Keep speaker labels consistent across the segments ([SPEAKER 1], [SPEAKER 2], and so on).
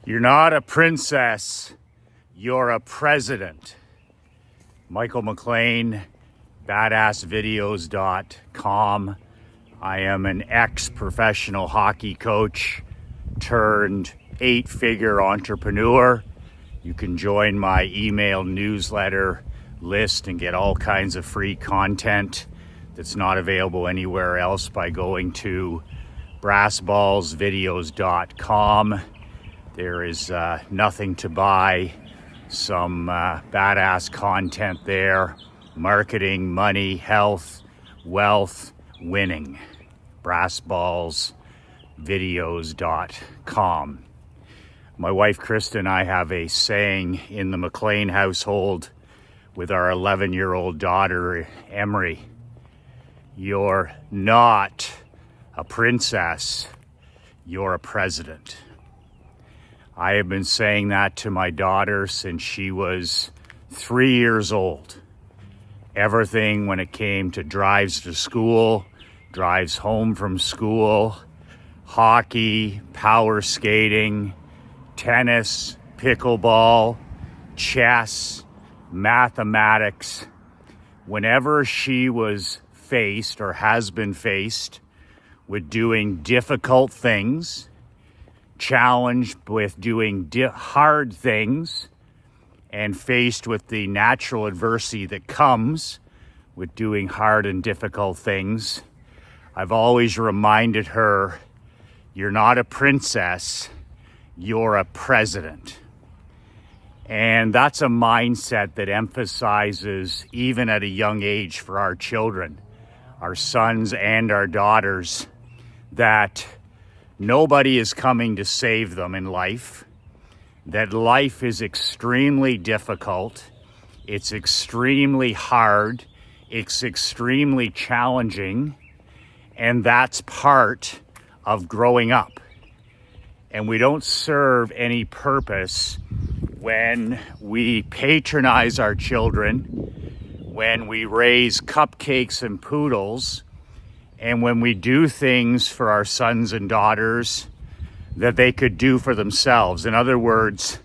[SPEAKER 1] You're not a princess, you're a president. Michael McLean, badassvideos.com. I am an ex-professional hockey coach turned 8-figure entrepreneur. You can join my email newsletter list and get all kinds of free content that's not available anywhere else by going to brassballsvideos.com. There is nothing to buy, some badass content there. Marketing, money, health, wealth, winning. brassballsvideos.com. My wife Krista and I have a saying in the McLean household with our 11-year-old daughter Emery. You're not a princess, you're a president. I have been saying that to my daughter since she was 3 years old. Everything when it came to drives to school, drives home from school, hockey, power skating, tennis, pickleball, chess, mathematics. Whenever she was faced or has been faced with doing difficult things, challenged with doing hard things, and faced with the natural adversity that comes with doing hard and difficult things, I've always reminded her, you're not a princess, you're a president. And that's a mindset that emphasizes, even at a young age for our children, our sons and our daughters, that nobody is coming to save them in life, that life is extremely difficult, it's extremely hard, it's extremely challenging, and that's part of growing up. And we don't serve any purpose when we patronize our children, when we raise cupcakes and poodles, and when we do things for our sons and daughters that they could do for themselves. In other words,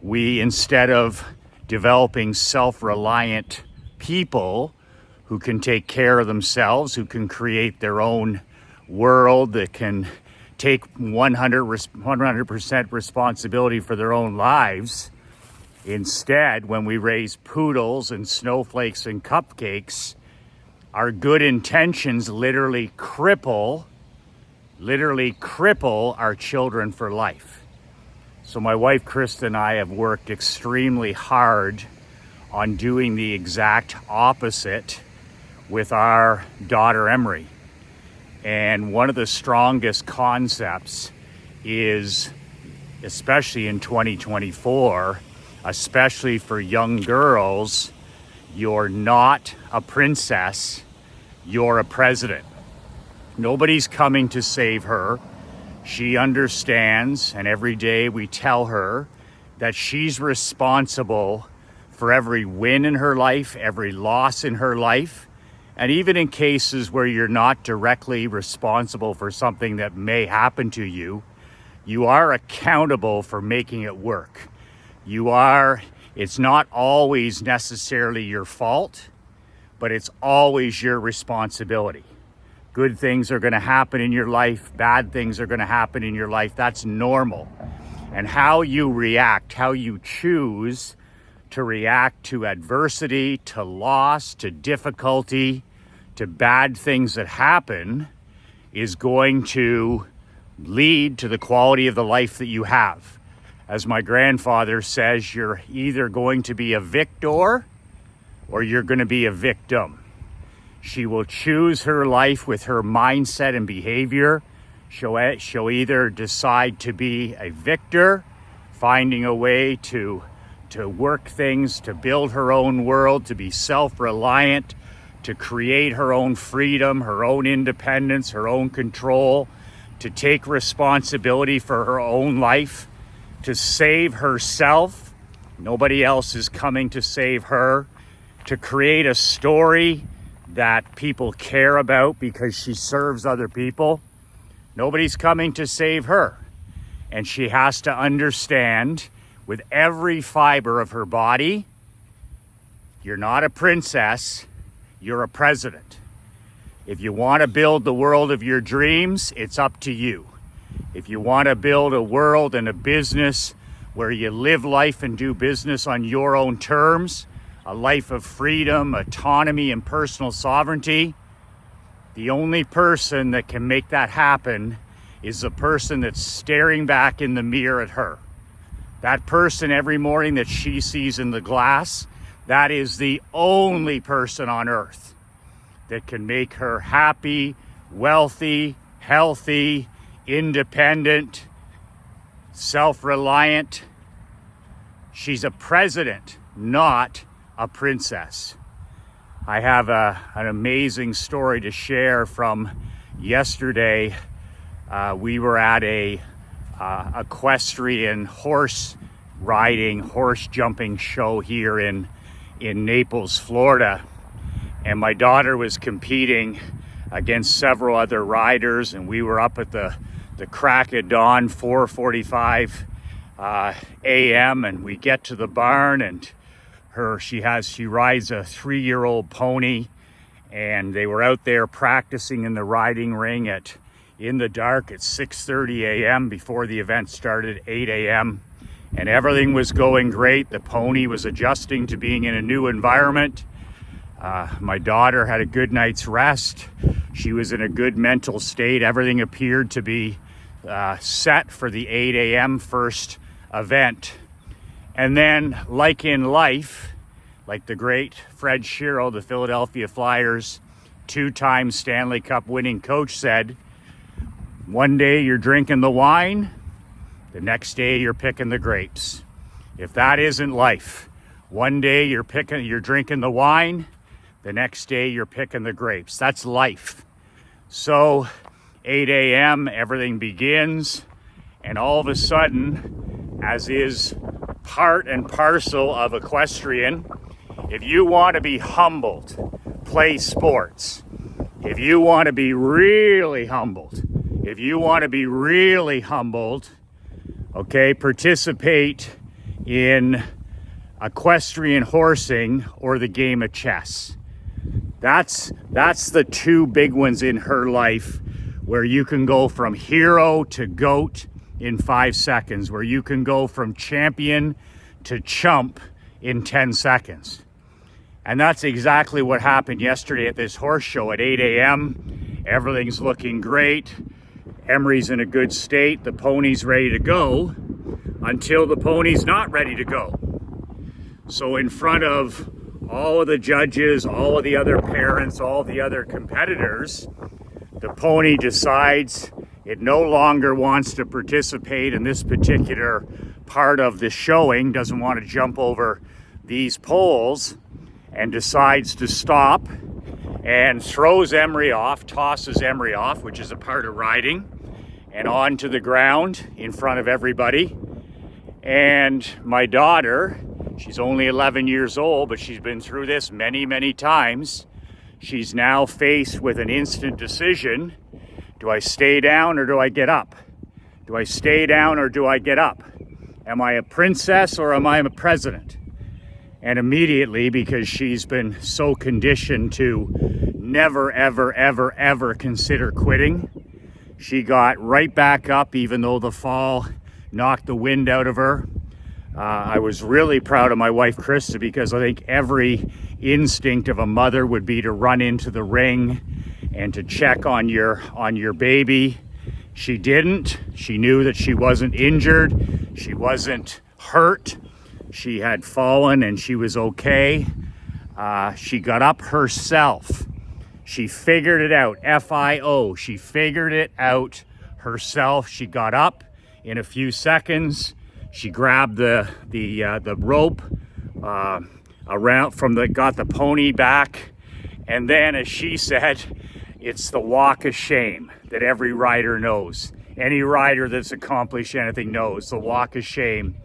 [SPEAKER 1] we, instead of developing self-reliant people who can take care of themselves, who can create their own world, that can take 100% responsibility for their own lives, instead, when we raise poodles and snowflakes and cupcakes, our good intentions literally cripple our children for life. So my wife Krista and I have worked extremely hard on doing the exact opposite with our daughter Emery. And one of the strongest concepts is, especially in 2024, especially for young girls, you're not a princess, you're a president. Nobody's coming to save her. She understands, and every day we tell her that she's responsible for every win in her life, every loss in her life, and even in cases where you're not directly responsible for something that may happen to you, you are accountable for making it work. It's not always necessarily your fault, but it's always your responsibility. Good things are going to happen in your life. Bad things are going to happen in your life. That's normal. And how you react, how you choose to react to adversity, to loss, to difficulty, to bad things that happen is going to lead to the quality of the life that you have. As my grandfather says, you're either going to be a victor or you're going to be a victim. She will choose her life with her mindset and behavior. She'll either decide to be a victor, finding a way to work things, to build her own world, to be self-reliant, to create her own freedom, her own independence, her own control, to take responsibility for her own life, to save herself. Nobody else is coming to save her. To create a story that people care about because she serves other people. Nobody's coming to save her. And she has to understand with every fiber of her body, you're not a princess, you're a president. If you want to build the world of your dreams, it's up to you. If you want to build a world and a business where you live life and do business on your own terms, a life of freedom, autonomy, and personal sovereignty, the only person that can make that happen is the person that's staring back in the mirror at her. That person every morning that she sees in the glass, that is the only person on earth that can make her happy, wealthy, healthy, independent, self-reliant. She's a president, not a princess. I have an amazing story to share from yesterday. We were at a equestrian horse riding, horse jumping show here in Naples, Florida. And my daughter was competing against several other riders, and we were up at the crack of dawn, 4:45 a.m., and we get to the barn, and she rides a 3-year-old pony, and they were out there practicing in the riding ring in the dark at 6:30 a.m. before the event started at 8 a.m. and everything was going great. The pony was adjusting to being in a new environment. My daughter had a good night's rest. She was in a good mental state. Everything appeared to be set for the 8 a.m. first event. And then, like in life, like the great Fred Shero, the Philadelphia Flyers 2-time Stanley Cup winning coach said, one day you're drinking the wine, the next day you're picking the grapes. If that isn't life, one day you're drinking the wine, the next day you're picking the grapes. That's life. So 8 a.m., everything begins, and all of a sudden, as is part and parcel of equestrian, if you want to be humbled, play sports. If you want to be really humbled, okay, participate in equestrian horsing or the game of chess. That's the two big ones in her life, where you can go from hero to GOAT in 5 seconds, where you can go from champion to chump in 10 seconds. And that's exactly what happened yesterday at this horse show at 8 a.m. Everything's looking great. Emery's in a good state. The pony's ready to go until the pony's not ready to go. So in front of all of the judges, all of the other parents, all the other competitors, the pony decides it no longer wants to participate in this particular part of the showing, doesn't want to jump over these poles, and decides to stop and throws Emery off, tosses Emery off, which is a part of riding, and onto the ground in front of everybody. And my daughter, she's only 11 years old, but she's been through this many, many times. She's now faced with an instant decision. Do I stay down or do I get up? Do I stay down or do I get up? Am I a princess or am I a president? And immediately, because she's been so conditioned to never, ever, ever, ever consider quitting, she got right back up, even though the fall knocked the wind out of her. I was really proud of my wife, Krista, because I think every instinct of a mother would be to run into the ring and to check on your baby. She didn't. She knew that she wasn't injured. She wasn't hurt. She had fallen and she was okay. She got up herself. She figured it out. FIO. She figured it out herself. She got up in a few seconds. She grabbed the rope got the pony back, and then, as she said, it's the walk of shame that every rider knows. Any rider that's accomplished anything knows the walk of shame.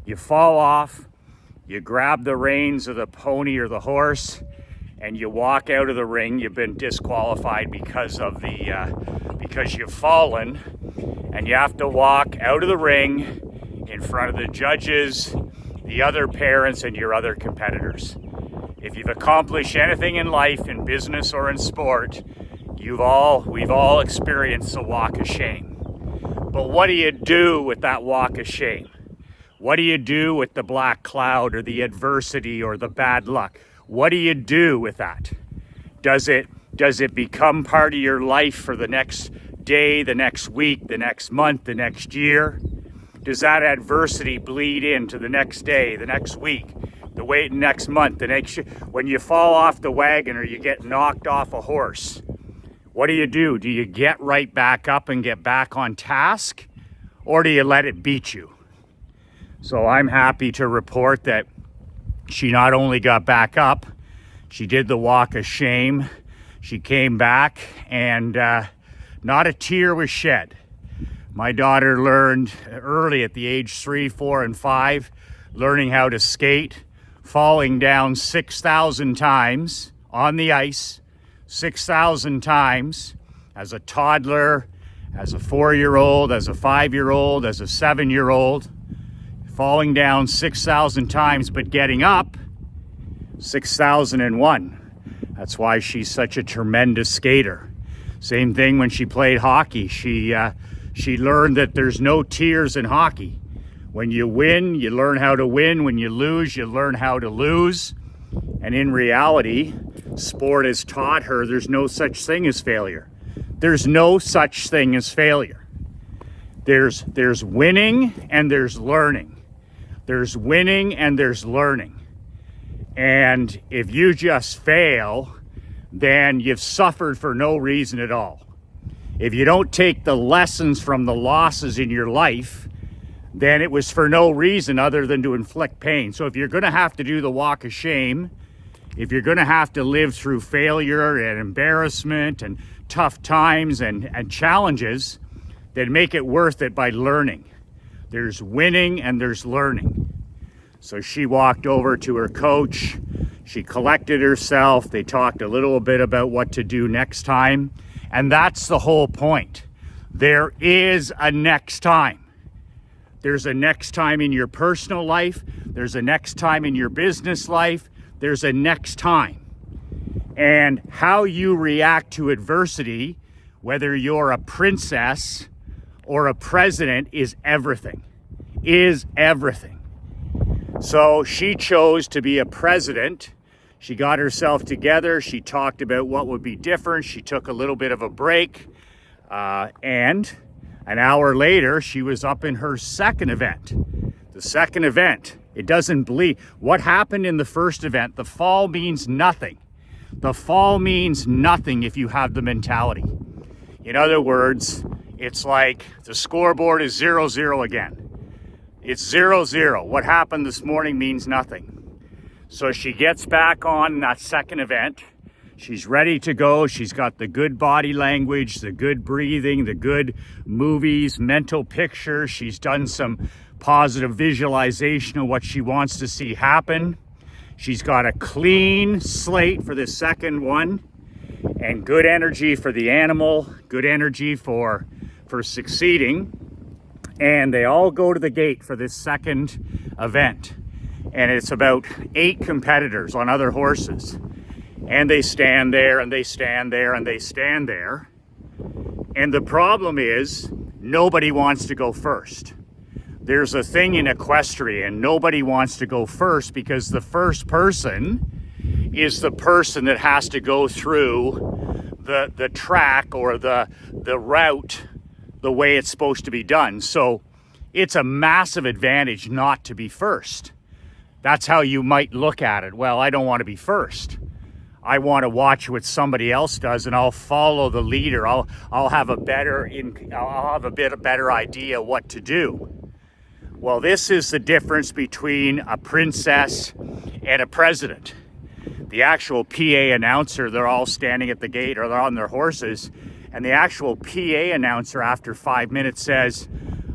[SPEAKER 1] You fall off, you grab the reins of the pony or the horse, and you walk out of the ring. You've been disqualified because you've fallen, and you have to walk out of the ring in front of the judges, the other parents, and your other competitors. If you've accomplished anything in life, in business or in sport, we've all experienced the walk of shame. But what do you do with that walk of shame? What do you do with the black cloud or the adversity or the bad luck? What do you do with that? Does it become part of your life for the next day, the next week, the next month, the next year? Does that adversity bleed into the next day, the next week, next month, the next year? When you fall off the wagon or you get knocked off a horse, what do? Do you get right back up and get back on task, or do you let it beat you? So I'm happy to report that she not only got back up, she did the walk of shame. She came back and not a tear was shed. My daughter learned early at the age 3, 4, and 5, learning how to skate, falling down 6,000 times on the ice, 6,000 times as a toddler, as a 4-year-old, as a 5-year-old, as a 7-year-old, falling down 6,000 times, but getting up 6,001. That's why she's such a tremendous skater. Same thing when she played hockey. She learned that there's no tears in hockey. When you win, you learn how to win. When you lose, you learn how to lose. And in reality, sport has taught her there's no such thing as failure. There's no such thing as failure. There's winning and there's learning. There's winning and there's learning. And if you just fail, then you've suffered for no reason at all. If you don't take the lessons from the losses in your life, then it was for no reason other than to inflict pain. So if you're going to have to do the walk of shame, if you're going to have to live through failure and embarrassment and tough times and challenges, then make it worth it by learning. There's winning and there's learning. So she walked over to her coach. She collected herself. They talked a little bit about what to do next time. And that's the whole point. There is a next time. There's a next time in your personal life. There's a next time in your business life. There's a next time. And how you react to adversity, whether you're a princess or a president, is everything. Is everything. So she chose to be a president. She got herself together. She talked about what would be different. She took a little bit of a break. And an hour later, she was up in her second event. The second event, it doesn't bleed. What happened in the first event, the fall means nothing. The fall means nothing if you have the mentality. In other words, it's like the scoreboard is 0-0 again. It's 0-0. What happened this morning means nothing. So she gets back on that second event. She's ready to go. She's got the good body language, the good breathing, the good movies, mental pictures. She's done some positive visualization of what she wants to see happen. She's got a clean slate for the second one, and good energy for the animal, good energy for succeeding. And they all go to the gate for this second event. And it's about 8 competitors on other horses. And they stand there and they stand there and they stand there. And the problem is nobody wants to go first. There's a thing in equestrian, nobody wants to go first because the first person is the person that has to go through the track or the route the way it's supposed to be done. So it's a massive advantage not to be first. That's how you might look at it. Well, I don't want to be first. I want to watch what somebody else does, and I'll follow the leader. I'll have a better idea what to do. Well, this is the difference between a princess and a president. The actual PA announcer, they're all standing at the gate or they're on their horses, and the actual PA announcer after 5 minutes says,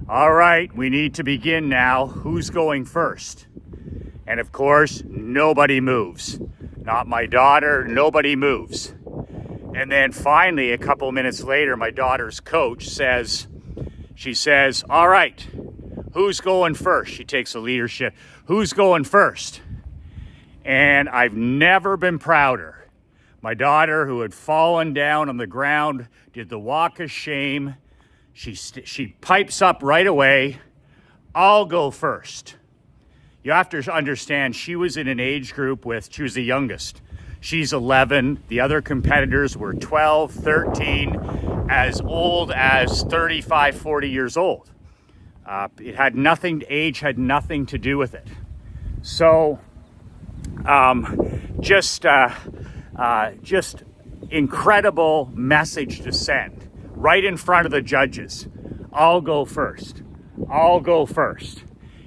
[SPEAKER 1] "All right, we need to begin now. Who's going first?" And of course, nobody moves. Not my daughter, nobody moves. And then finally, a couple minutes later, my daughter's coach says, She says, all right, who's going first? She takes the leadership. Who's going first? And I've never been prouder. My daughter, who had fallen down on the ground, did the walk of shame. She pipes up right away, I'll go first. You have to understand, she was in an age group she was the youngest. She's 11. The other competitors were 12, 13, as old as 35, 40 years old. Age had nothing to do with it. So, just incredible message to send right in front of the judges. I'll go first. I'll go first.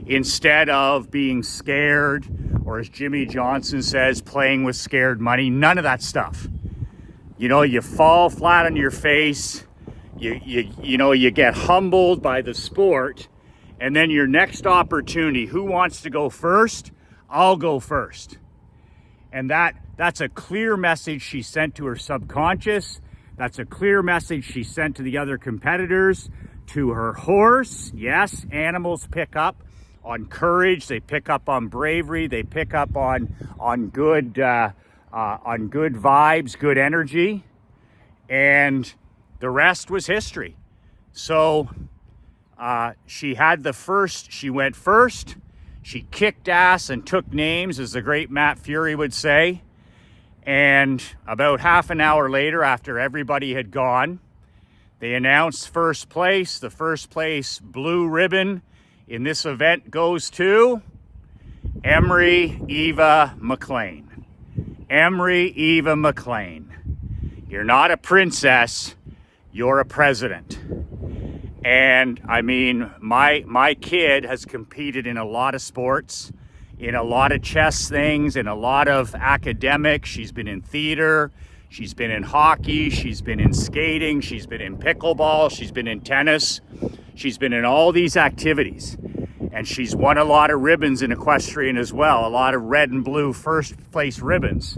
[SPEAKER 1] Instead of being scared, or as Jimmy Johnson says, playing with scared money. None of that stuff. You fall flat on your face. You get humbled by the sport, and then your next opportunity, who wants to go first? I'll go first. And that's a clear message she sent to her subconscious. That's a clear message she sent to the other competitors, to her horse. Yes, animals pick up on courage. They pick up on bravery. They pick up on good vibes, good energy, and the rest was history. So she had the first. She went first. She kicked ass and took names, as the great Matt Fury would say. And about half an hour later, after everybody had gone, they announced first place. The first place blue ribbon in this event goes to Emery Eva McLean. Emery Eva McLean. You're not a princess, you're a president. And I mean, my kid has competed in a lot of sports, in a lot of chess things, in a lot of academics. She's been in theater, she's been in hockey, she's been in skating, she's been in pickleball, she's been in tennis. She's been in all these activities. And she's won a lot of ribbons in equestrian as well, a lot of red and blue first place ribbons.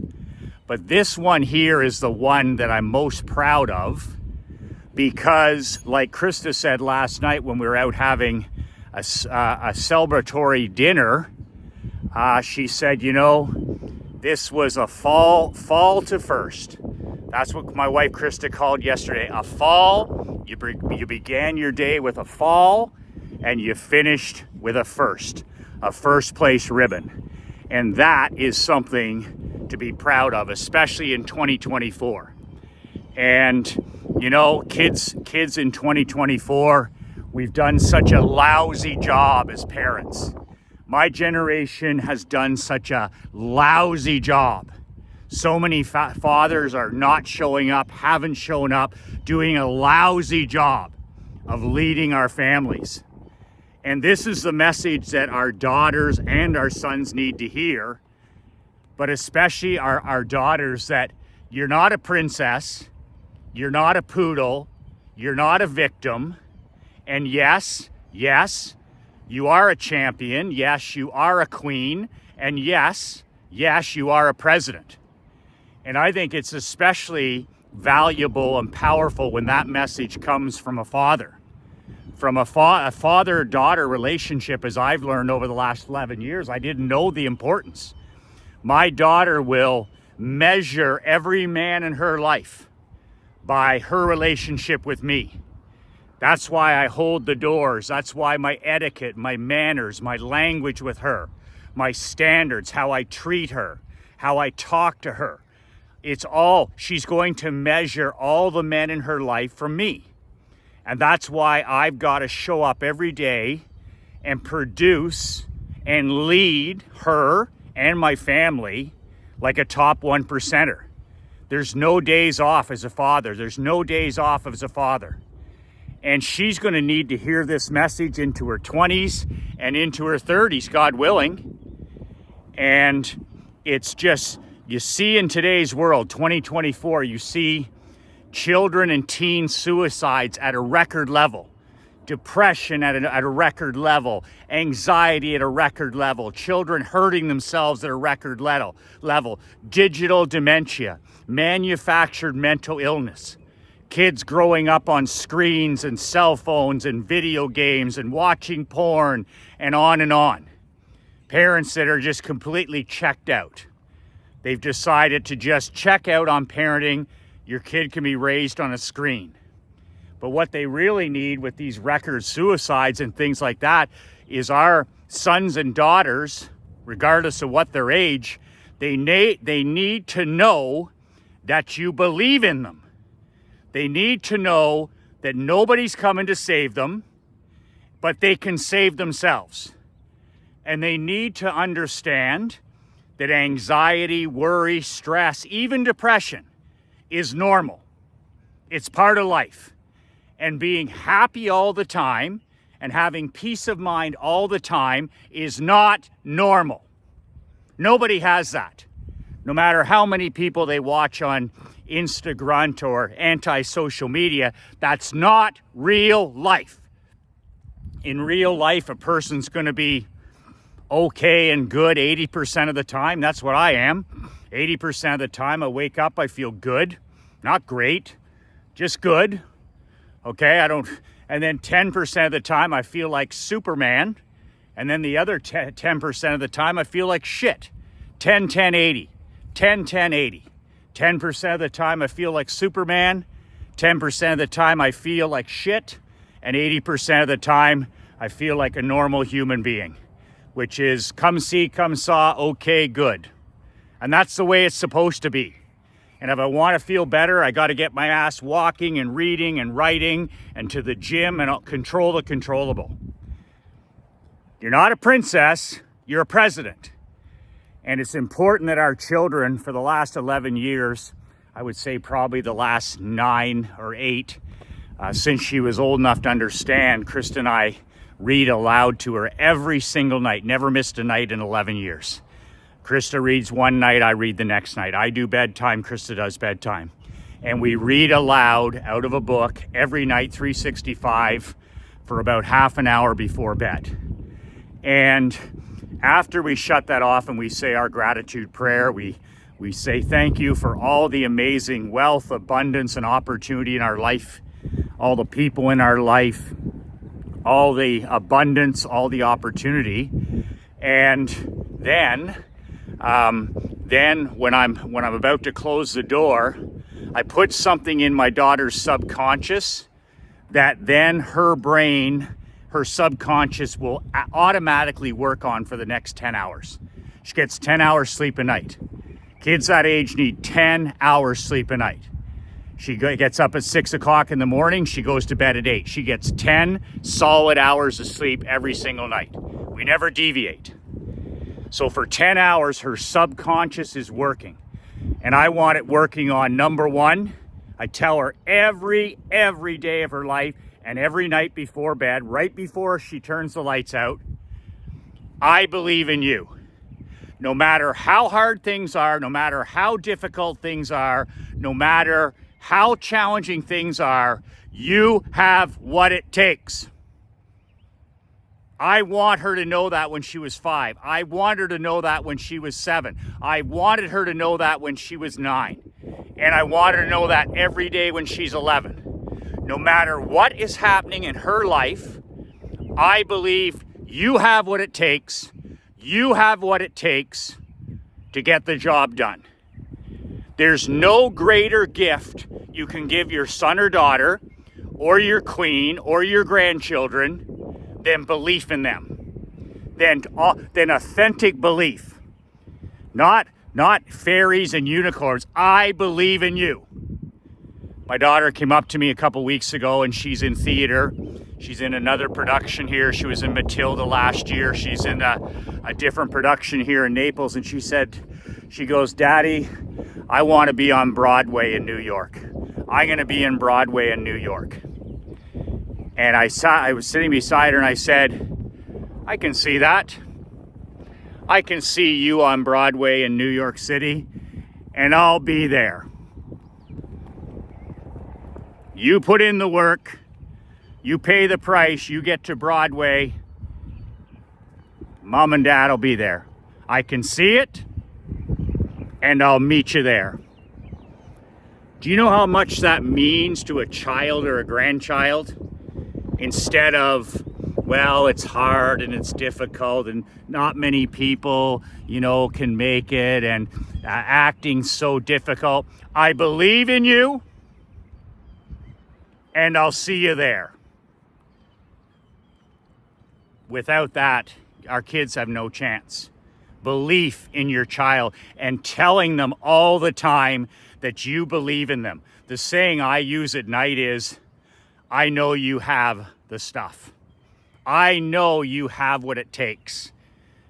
[SPEAKER 1] But this one here is the one that I'm most proud of, because like Krista said last night when we were out having a celebratory dinner, she said, this was a fall to first. That's what my wife Krista called yesterday, a fall. You began your day with a fall, and you finished with a first place ribbon. And that is something to be proud of, especially in 2024. And, kids in 2024, we've done such a lousy job as parents. My generation has done such a lousy job. So many fathers are not showing up, haven't shown up, doing a lousy job of leading our families. And this is the message that our daughters and our sons need to hear, but especially our daughters, that you're not a princess, you're not a poodle, you're not a victim, and yes, you are a champion, yes, you are a queen, and yes, you are a president. And I think it's especially valuable and powerful when that message comes from a father. From a father-daughter relationship, as I've learned over the last 11 years, I didn't know the importance. My daughter will measure every man in her life by her relationship with me. That's why I hold the doors. That's why my etiquette, my manners, my language with her, my standards, how I treat her, how I talk to her. She's going to measure all the men in her life from me. And that's why I've got to show up every day and produce and lead her and my family like a top 1%er. There's no days off as a father. There's no days off as a father. And she's going to need to hear this message into her 20s and into her 30s, God willing. And it's just, you see in today's world, 2024, you see children and teen suicides at a record level, depression at a record level, anxiety at a record level, children hurting themselves at a record level, digital dementia, manufactured mental illness, kids growing up on screens and cell phones and video games and watching porn and on and on. Parents that are just completely checked out. They've decided to just check out on parenting. Your kid can be raised on a screen. But what they really need with these record suicides and things like that is our sons and daughters, regardless of what their age, they need to know that you believe in them. They need to know that nobody's coming to save them, but they can save themselves. And they need to understand that anxiety, worry, stress, even depression is normal. It's part of life. And being happy all the time and having peace of mind all the time is not normal. Nobody has that. No matter how many people they watch on Instagram or anti-social media, that's not real life. In real life, a person's going to be okay and good 80% of the time. That's what I am. 80% of the time I wake up, I feel good. Not great, just good. Okay, and then 10% of the time I feel like Superman. And then the other 10% of the time I feel like shit. 10, 10, 80. 10, 10, 80. 10% of the time I feel like Superman. 10% of the time I feel like shit. And 80% of the time I feel like a normal human being, which is come see, come saw, okay, good. And that's the way it's supposed to be. And if I want to feel better, I got to get my ass walking and reading and writing and to the gym and I'll control the controllable. You're not a princess, you're a president. And it's important that our children for the last 11 years, I would say probably the last 9 or 8, since she was old enough to understand, Krista and I read aloud to her every single night, never missed a night in 11 years. Krista reads one night, I read the next night. I do bedtime, Krista does bedtime. And we read aloud out of a book every night, 365, for about half an hour before bed. And after we shut that off and we say our gratitude prayer, we say thank you for all the amazing wealth, abundance, and opportunity in our life, all the people in our life, all the abundance, all the opportunity. And then when I'm about to close the door, I put something in my daughter's subconscious that then her brain, her subconscious will automatically work on for the next 10 hours. She gets 10 hours sleep a night. Kids that age need 10 hours sleep a night. She gets up at 6 o'clock in the morning. She goes to bed at 8. She gets 10 solid hours of sleep every single night. We never deviate. So for 10 hours, her subconscious is working. And I want it working on number one. I tell her every day of her life and every night before bed, right before she turns the lights out, I believe in you. No matter how hard things are, no matter how difficult things are, no matter how challenging things are, you have what it takes. I want her to know that when she was 5. I want her to know that when she was 7. I wanted her to know that when she was 9. And I want her to know that every day when she's 11. No matter what is happening in her life, I believe you have what it takes. You have what it takes to get the job done. There's no greater gift you can give your son or daughter or your queen or your grandchildren than belief in them, than authentic belief. Not fairies and unicorns. I believe in you. My daughter came up to me a couple weeks ago and she's in theater. She's in another production here. She was in Matilda last year. She's in a different production here in Naples. And she goes, Daddy, I want to be on Broadway in New York. I'm going to be in Broadway in New York. And I was sitting beside her and I said, I can see that. I can see you on Broadway in New York City and I'll be there. You put in the work, you pay the price, you get to Broadway, Mom and Dad will be there. I can see it, and I'll meet you there. Do you know how much that means to a child or a grandchild? Instead of, well, it's hard and it's difficult and not many people, can make it, and acting so difficult. I believe in you and I'll see you there. Without that, our kids have no chance. Belief in your child and telling them all the time that you believe in them. The saying I use at night is, I know you have the stuff. I know you have what it takes.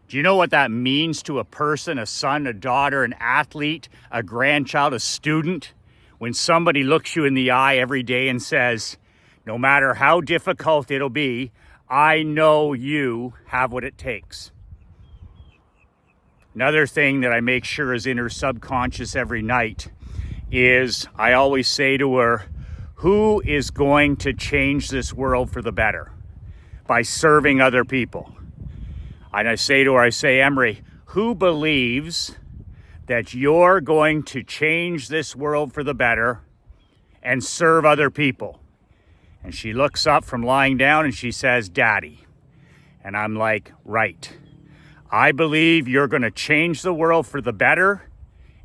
[SPEAKER 1] Do you know what that means to a person, a son, a daughter, an athlete, a grandchild, a student? When somebody looks you in the eye every day and says, no matter how difficult it'll be, I know you have what it takes. Another thing that I make sure is in her subconscious every night is I always say to her, who is going to change this world for the better? By serving other people. And I say to her, Emery, who believes that you're going to change this world for the better and serve other people? And she looks up from lying down and she says, Daddy. And I'm like, right. I believe you're going to change the world for the better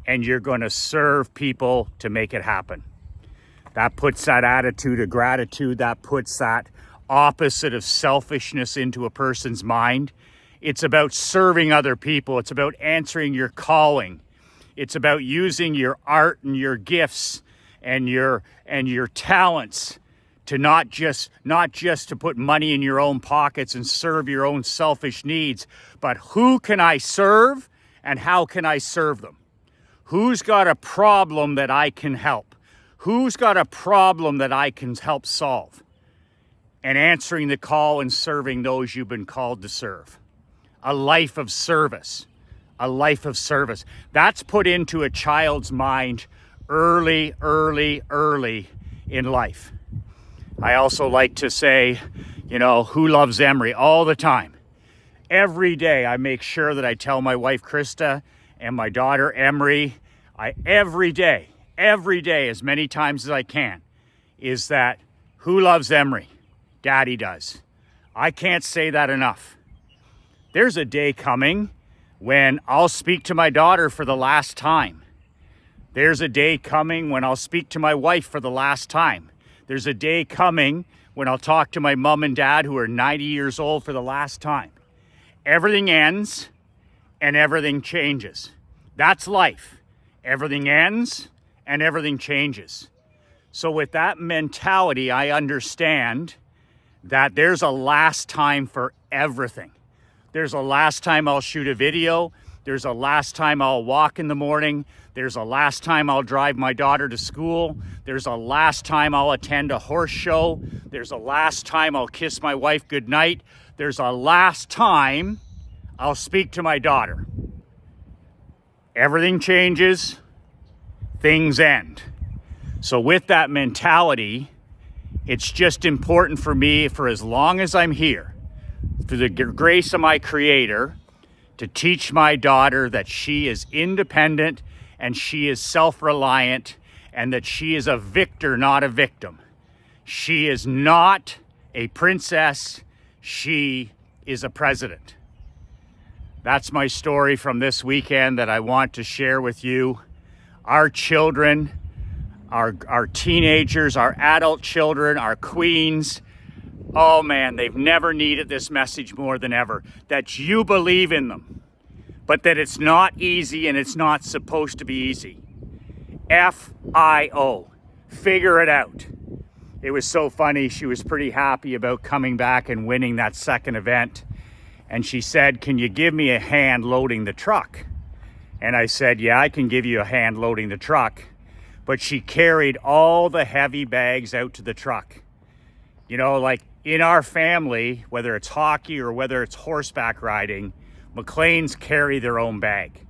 [SPEAKER 1] and you're going to serve people to make it happen. That puts that attitude of gratitude, that puts that opposite of selfishness into a person's mind. It's about serving other people. It's about answering your calling. It's about using your art and your gifts and your talents to not just to put money in your own pockets and serve your own selfish needs, but who can I serve and how can I serve them? Who's got a problem that I can help? Who's got a problem that I can help solve? And answering the call and serving those you've been called to serve. A life of service. A life of service. That's put into a child's mind early in life. I also like to say, who loves Emery all the time. Every day I make sure that I tell my wife Krista and my daughter Emery, every day, as many times as I can, is that who loves Emery? Daddy does. I can't say that enough. There's a day coming when I'll speak to my daughter for the last time. There's a day coming when I'll speak to my wife for the last time. There's a day coming when I'll talk to my mom and dad who are 90 years old for the last time. Everything ends and everything changes. That's life. Everything ends and everything changes. So with that mentality, I understand that there's a last time for everything. There's a last time I'll shoot a video. There's a last time I'll walk in the morning. There's a last time I'll drive my daughter to school. There's a last time I'll attend a horse show. There's a last time I'll kiss my wife goodnight. There's a last time I'll speak to my daughter. Everything changes, things end. So with that mentality, it's just important for me, for as long as I'm here, through the grace of my Creator, to teach my daughter that she is independent and she is self-reliant and that she is a victor, not a victim. She is not a princess. She is a president. That's my story from this weekend that I want to share with you. Our children, our teenagers, our adult children, our queens, oh man, they've never needed this message more than ever. That you believe in them, but that it's not easy and it's not supposed to be easy. FIO, figure it out. It was so funny. She was pretty happy about coming back and winning that second event. And she said, can you give me a hand loading the truck? And I said, yeah, I can give you a hand loading the truck. But she carried all the heavy bags out to the truck. Like in our family, whether it's hockey or whether it's horseback riding, McLeans carry their own bag.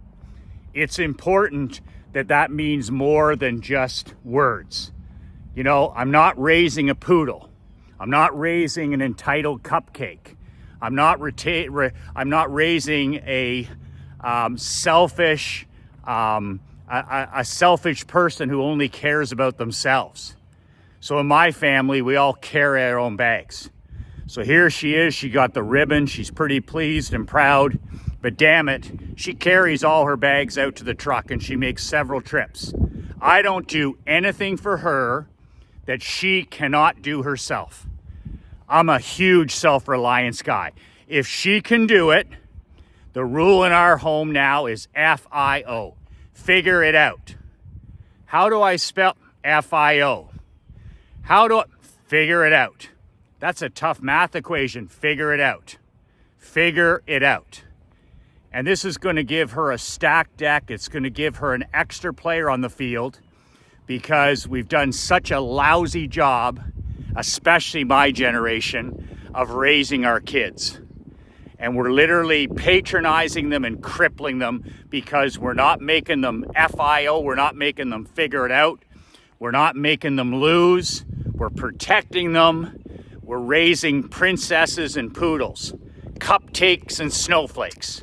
[SPEAKER 1] It's important that means more than just words. I'm not raising a poodle. I'm not raising an entitled cupcake. I'm not raising a selfish, a selfish person who only cares about themselves. So in my family, we all carry our own bags. So here she is, she got the ribbon, she's pretty pleased and proud, but damn it, she carries all her bags out to the truck and she makes several trips. I don't do anything for her that she cannot do herself. I'm a huge self-reliance guy. If she can do it, the rule in our home now is FIO. Figure it out. How do I spell FIO? How do I figure it out? That's a tough math equation. Figure it out. Figure it out. And this is going to give her a stacked deck. It's going to give her an extra player on the field because we've done such a lousy job, especially my generation, of raising our kids. And we're literally patronizing them and crippling them because we're not making them FIO. We're not making them figure it out. We're not making them lose. We're protecting them. We're raising princesses and poodles, cupcakes and snowflakes.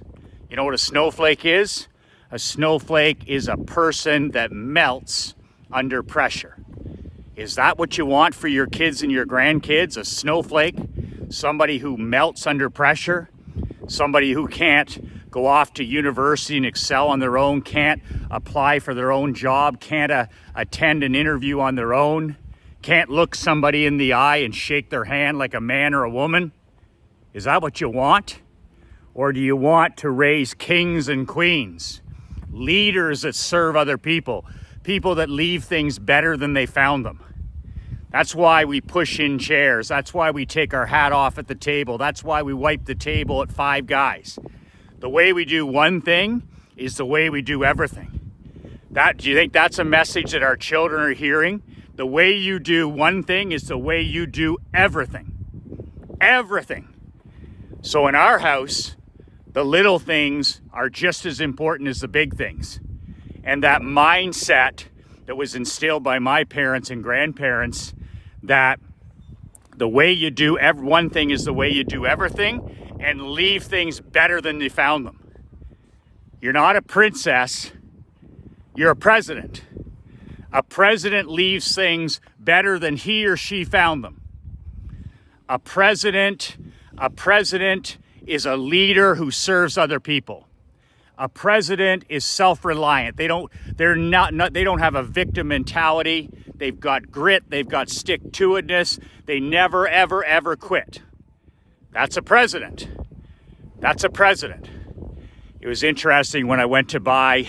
[SPEAKER 1] You know what a snowflake is? A snowflake is a person that melts under pressure. Is that what you want for your kids and your grandkids? A snowflake? Somebody who melts under pressure? Somebody who can't go off to university and excel on their own, can't apply for their own job, can't attend an interview on their own, can't look somebody in the eye and shake their hand like a man or a woman? Is that what you want? Or do you want to raise kings and queens, leaders that serve other people, people that leave things better than they found them? That's why we push in chairs. That's why we take our hat off at the table. That's why we wipe the table at Five Guys. The way we do one thing is the way we do everything. Do you think that's a message that our children are hearing? The way you do one thing is the way you do everything. Everything. So in our house, the little things are just as important as the big things. And that mindset that was instilled by my parents and grandparents, that the way you do one thing is the way you do everything, and leave things better than you found them. You're not a princess, you're a president. A president leaves things better than he or she found them. A president is a leader who serves other people. A president is self-reliant. They don't have a victim mentality. They've got grit, they've got stick-to-itness. They never, ever, ever quit. That's a president. That's a president. It was interesting when I went to buy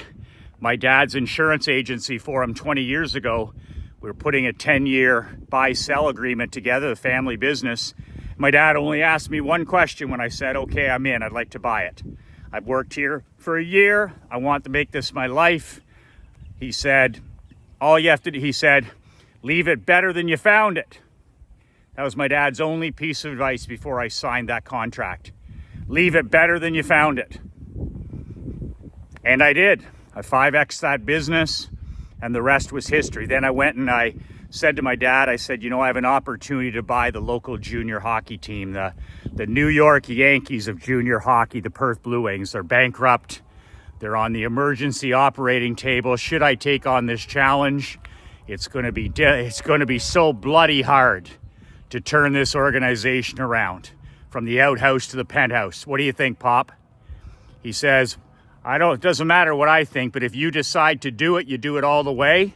[SPEAKER 1] my dad's insurance agency for him 20 years ago. We were putting a 10-year buy-sell agreement together, the family business. My dad only asked me one question when I said, okay, I'm in, I'd like to buy it. I've worked here for a year. I want to make this my life. He said, all you have to do, he said, leave it better than you found it. That was my dad's only piece of advice before I signed that contract. Leave it better than you found it. And I did. I 5X'd that business, and the rest was history. Then I went and I said to my dad, I said, you know, I have an opportunity to buy the local junior hockey team, the New York Yankees of junior hockey, the Perth Blue Wings. They're bankrupt. They're on the emergency operating table. Should I take on this challenge? It's going to be so bloody hard to turn this organization around from the outhouse to the penthouse. What do you think, Pop? He says, it doesn't matter what I think, but if you decide to do it, you do it all the way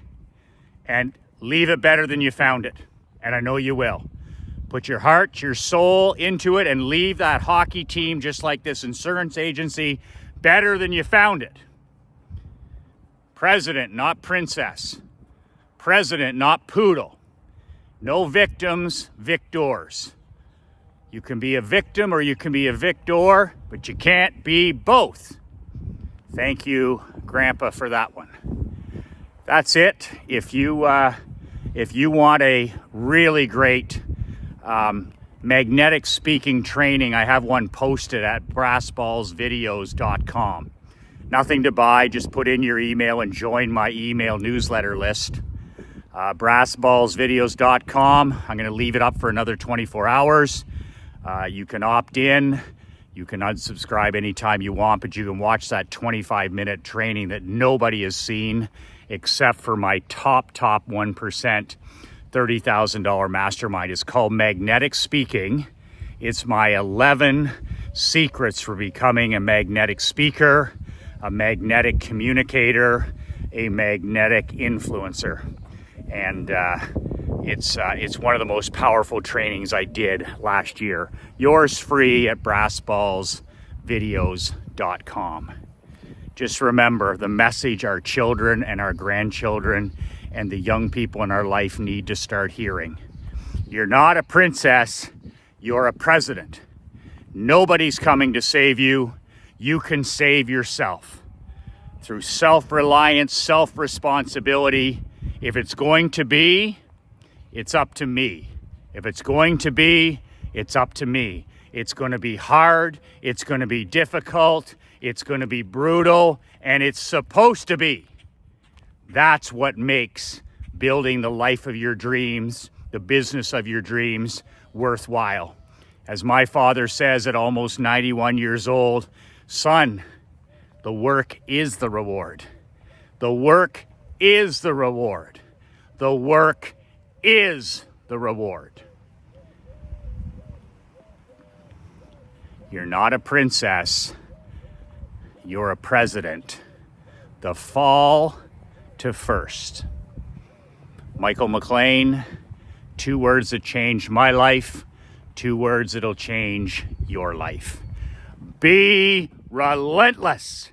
[SPEAKER 1] and leave it better than you found it. And I know you will. Put your heart, your soul into it and leave that hockey team, just like this insurance agency, better than you found it. President, not princess. President, not poodle. No victims, victors. You can be a victim or you can be a victor, but you can't be both. Thank you, Grandpa, for that one. That's it. If you want a really great magnetic speaking training, I have one posted at brassballsvideos.com. Nothing to buy, just put in your email and join my email newsletter list. Brassballsvideos.com. I'm going to leave it up for another 24 hours. You can opt in. You can unsubscribe anytime you want, but you can watch that 25-minute training that nobody has seen except for my top 1%, $30,000 mastermind. It's called Magnetic Speaking. It's my 11 secrets for becoming a magnetic speaker, a magnetic communicator, a magnetic influencer. And it's one of the most powerful trainings I did last year. Yours free at brassballsvideos.com. Just remember, the message our children and our grandchildren and the young people in our life need to start hearing. You're not a princess, you're a president. Nobody's coming to save you. You can save yourself through self-reliance, self-responsibility. If it's going to be, it's up to me. If it's going to be, it's up to me. It's going to be hard. It's going to be difficult. It's going to be brutal. And it's supposed to be. That's what makes building the life of your dreams, the business of your dreams, worthwhile. As my father says at almost 91 years old, son, the work is the reward. The work is the reward. The work is the reward. You're not a princess. You're a president. The fall to first. Michael McLean, 2 words that changed my life, 2 words that'll change your life. Be relentless.